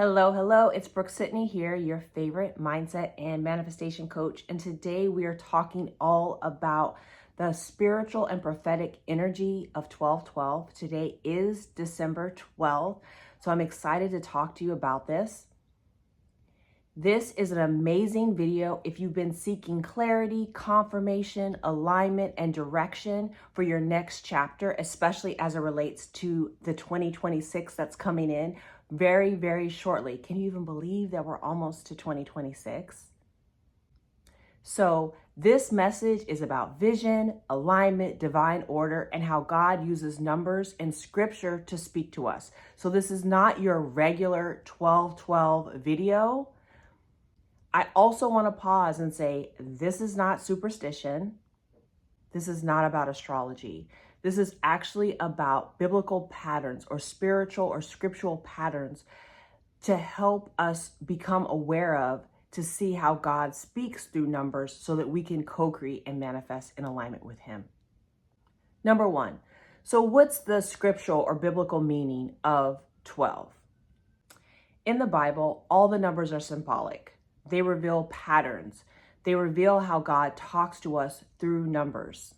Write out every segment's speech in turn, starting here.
Hello, hello. It's Brooke-Sidney here, your favorite mindset and manifestation coach. And today we are talking all about the spiritual and prophetic energy of 12/12. Today is December 12th. So I'm excited to talk to you about this. This is an amazing video if you've been seeking clarity, confirmation, alignment, and direction for your next chapter, especially as it relates to the 2026 that's coming in very, very shortly. Can you even believe that we're almost to 2026? So this message is about vision, alignment, divine order, and how God uses numbers and scripture to speak to us. So this is not your regular 12/12 video. I also want to pause and say, this is not superstition. This is not about astrology. This is actually about biblical patterns or spiritual or scriptural patterns to help us become aware of, to see how God speaks through numbers so that we can co-create and manifest in alignment with Him. Number one, so what's the scriptural or biblical meaning of 12? In the Bible, all the numbers are symbolic. They reveal patterns. They reveal how God talks to us through numbers.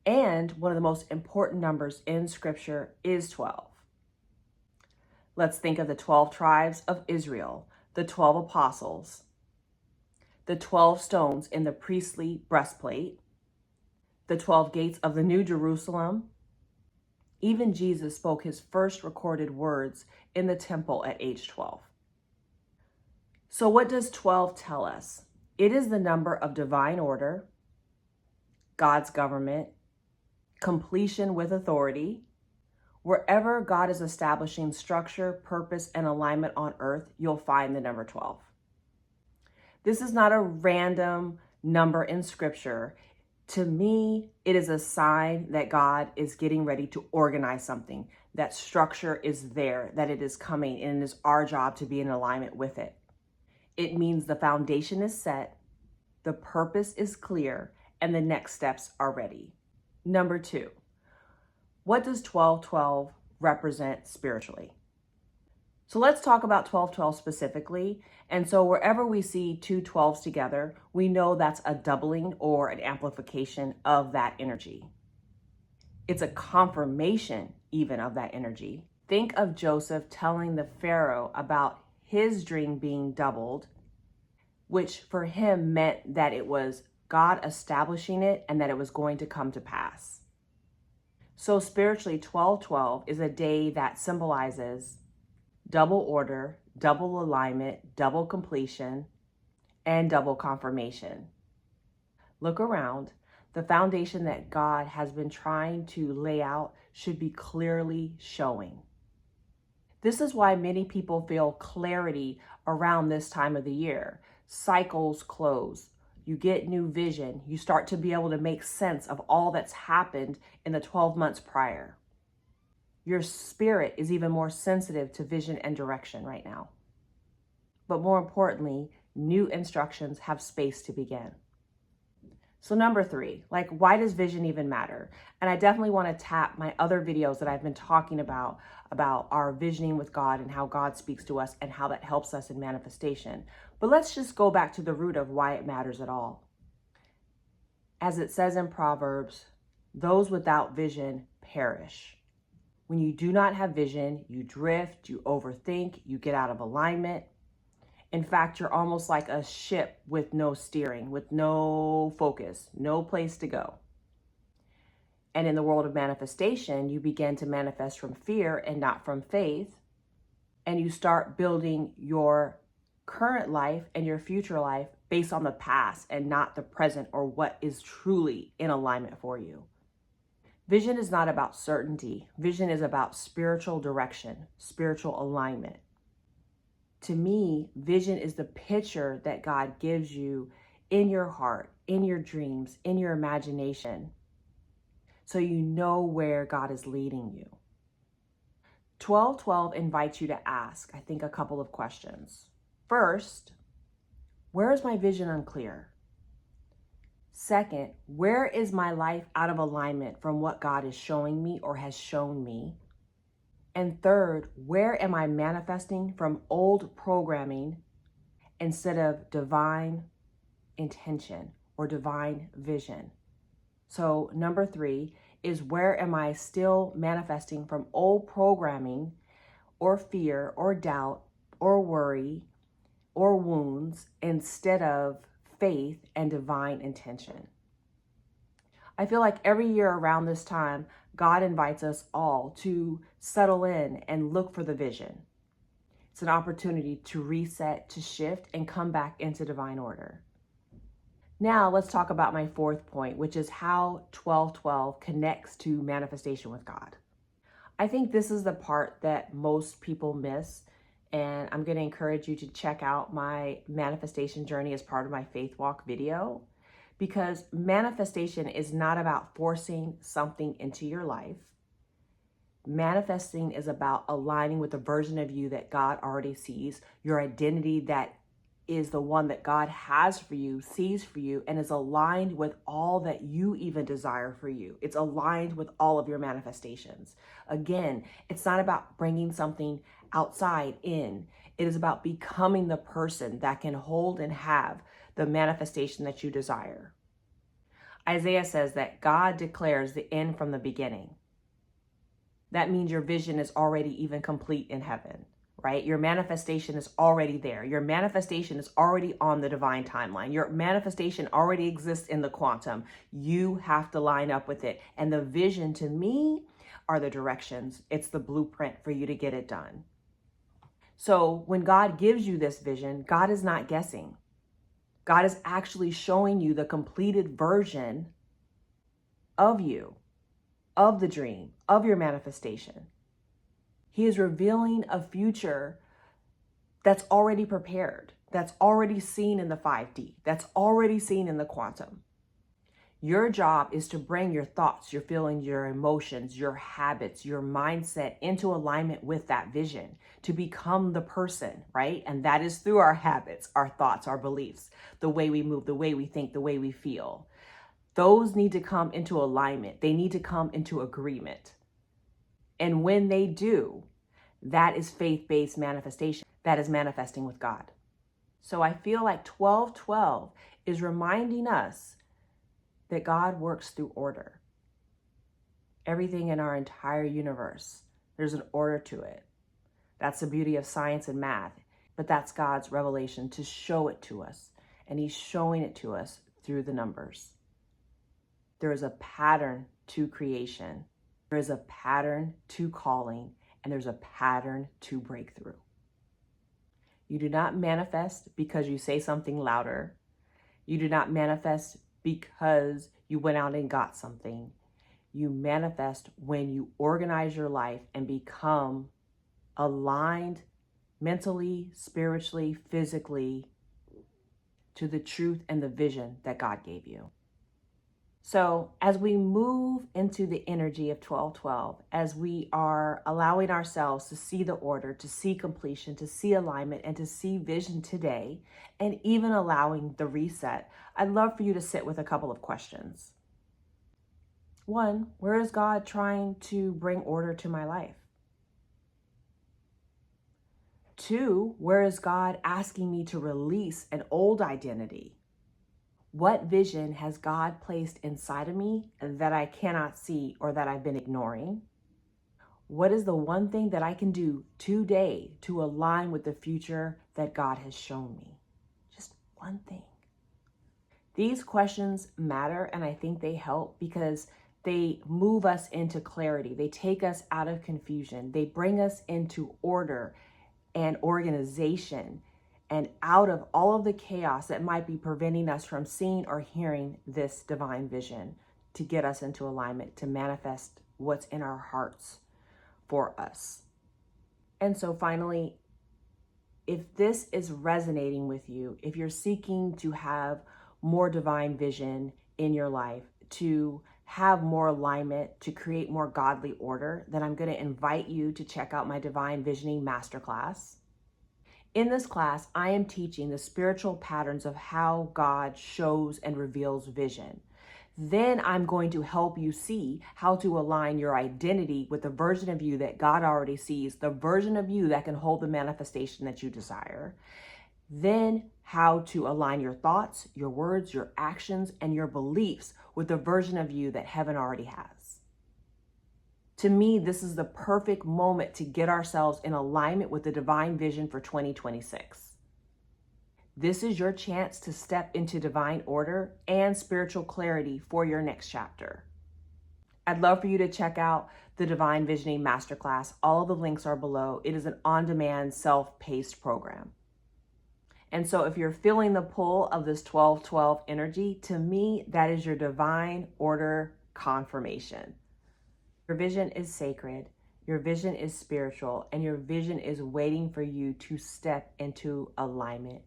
And one of the most important numbers in scripture is 12. Let's think of the 12 tribes of Israel, the 12 apostles, the 12 stones in the priestly breastplate, the 12 gates of the New Jerusalem. Even Jesus spoke his first recorded words in the temple at age 12. So what does 12 tell us? It is the number of divine order, God's government, completion with authority. Wherever God is establishing structure, purpose, and alignment on earth, you'll find the number 12. This is not a random number in scripture. To me, it is a sign that God is getting ready to organize something, that structure is there, that it is coming, and it is our job to be in alignment with it. It means the foundation is set, the purpose is clear, and the next steps are ready. Number two, what does 12/12 represent spiritually? So let's talk about 12/12 specifically. And so wherever we see two 12s together, we know that's a doubling or an amplification of that energy. It's a confirmation even of that energy. Think of Joseph telling the Pharaoh about his dream being doubled, which for him meant that it was God establishing it and that it was going to come to pass. So spiritually, 12/12 is a day that symbolizes double order, double alignment, double completion, and double confirmation. Look around. The foundation that God has been trying to lay out should be clearly showing. This is why many people feel clarity around this time of the year. Cycles close. You get new vision. You start to be able to make sense of all that's happened in the 12 months prior. Your spirit is even more sensitive to vision and direction right now. But more importantly, new instructions have space to begin. So number three, why does vision even matter? And I definitely want to tap my other videos that I've been talking about our visioning with God and how God speaks to us and how that helps us in manifestation. But let's just go back to the root of why it matters at all. As it says in Proverbs, those without vision perish. When you do not have vision, you drift, you overthink, you get out of alignment. In fact, you're almost like a ship with no steering, with no focus, no place to go. And in the world of manifestation, you begin to manifest from fear and not from faith. And you start building your current life and your future life based on the past and not the present or what is truly in alignment for you. Vision is not about certainty. Vision is about spiritual direction, spiritual alignment. To me, vision is the picture that God gives you in your heart, in your dreams, in your imagination, so you know where God is leading you. 12/12 invites you to ask, I think, a couple of questions. First, where is my vision unclear? Second, where is my life out of alignment from what God is showing me or has shown me? And third, where am I manifesting from old programming instead of divine intention or divine vision? So number 3 is, where am I still manifesting from old programming or fear or doubt or worry or wounds instead of faith and divine intention? I feel like every year around this time, God invites us all to settle in and look for the vision. It's an opportunity to reset, to shift, and come back into divine order. Now let's talk about my 4th point, which is how 1212 connects to manifestation with God. I think this is the part that most people miss, and I'm going to encourage you to check out my manifestation journey as part of my Faith Walk video, because manifestation is not about forcing something into your life. Manifesting is about aligning with the version of you that God already sees, your identity that is the one that God has for you, sees for you, and is aligned with all that you even desire for you. It's aligned with all of your manifestations. Again, it's not about bringing something outside in. It is about becoming the person that can hold and have the manifestation that you desire. Isaiah says that God declares the end from the beginning. That means your vision is already even complete in heaven, right? Your manifestation is already there. Your manifestation is already on the divine timeline. Your manifestation already exists in the quantum. You have to line up with it. And the vision, to me, are the directions. It's the blueprint for you to get it done. So when God gives you this vision, God is not guessing. God is actually showing you the completed version of you, of the dream, of your manifestation. He is revealing a future that's already prepared, that's already seen in the 5D, that's already seen in the quantum. Your job is to bring your thoughts, your feelings, your emotions, your habits, your mindset into alignment with that vision, to become the person, right? And that is through our habits, our thoughts, our beliefs, the way we move, the way we think, the way we feel. Those need to come into alignment. They need to come into agreement. And when they do, that is faith-based manifestation. That is manifesting with God. So I feel like 1212 is reminding us that God works through order. Everything in our entire universe, there's an order to it. That's the beauty of science and math, but that's God's revelation to show it to us. And he's showing it to us through the numbers. There is a pattern to creation. There is a pattern to calling, and there's a pattern to breakthrough. You do not manifest because you say something louder. You do not manifest because you went out and got something. You manifest when you organize your life and become aligned mentally, spiritually, physically to the truth and the vision that God gave you. So as we move into the energy of 1212, as we are allowing ourselves to see the order, to see completion, to see alignment, and to see vision today, and even allowing the reset, I'd love for you to sit with a couple of questions. 1, where is God trying to bring order to my life? 2, where is God asking me to release an old identity? What vision has God placed inside of me that I cannot see or that I've been ignoring? What is the one thing that I can do today to align with the future that God has shown me? Just one thing. These questions matter, and I think they help because they move us into clarity. They take us out of confusion. They bring us into order and organization, and out of all of the chaos that might be preventing us from seeing or hearing this divine vision, to get us into alignment, to manifest what's in our hearts for us. And so finally, if this is resonating with you, if you're seeking to have more divine vision in your life, to have more alignment, to create more godly order, then I'm going to invite you to check out my Divine Visioning Masterclass. In this class, I am teaching the spiritual patterns of how God shows and reveals vision. Then I'm going to help you see how to align your identity with the version of you that God already sees, the version of you that can hold the manifestation that you desire. Then how to align your thoughts, your words, your actions, and your beliefs with the version of you that heaven already has. To me, this is the perfect moment to get ourselves in alignment with the divine vision for 2026. This is your chance to step into divine order and spiritual clarity for your next chapter. I'd love for you to check out the Divine Visioning Masterclass. All of the links are below. It is an on-demand, self-paced program. And so if you're feeling the pull of this 12-12 energy, to me, that is your divine order confirmation. Your vision is sacred, your vision is spiritual, and your vision is waiting for you to step into alignment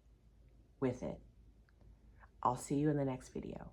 with it. I'll see you in the next video.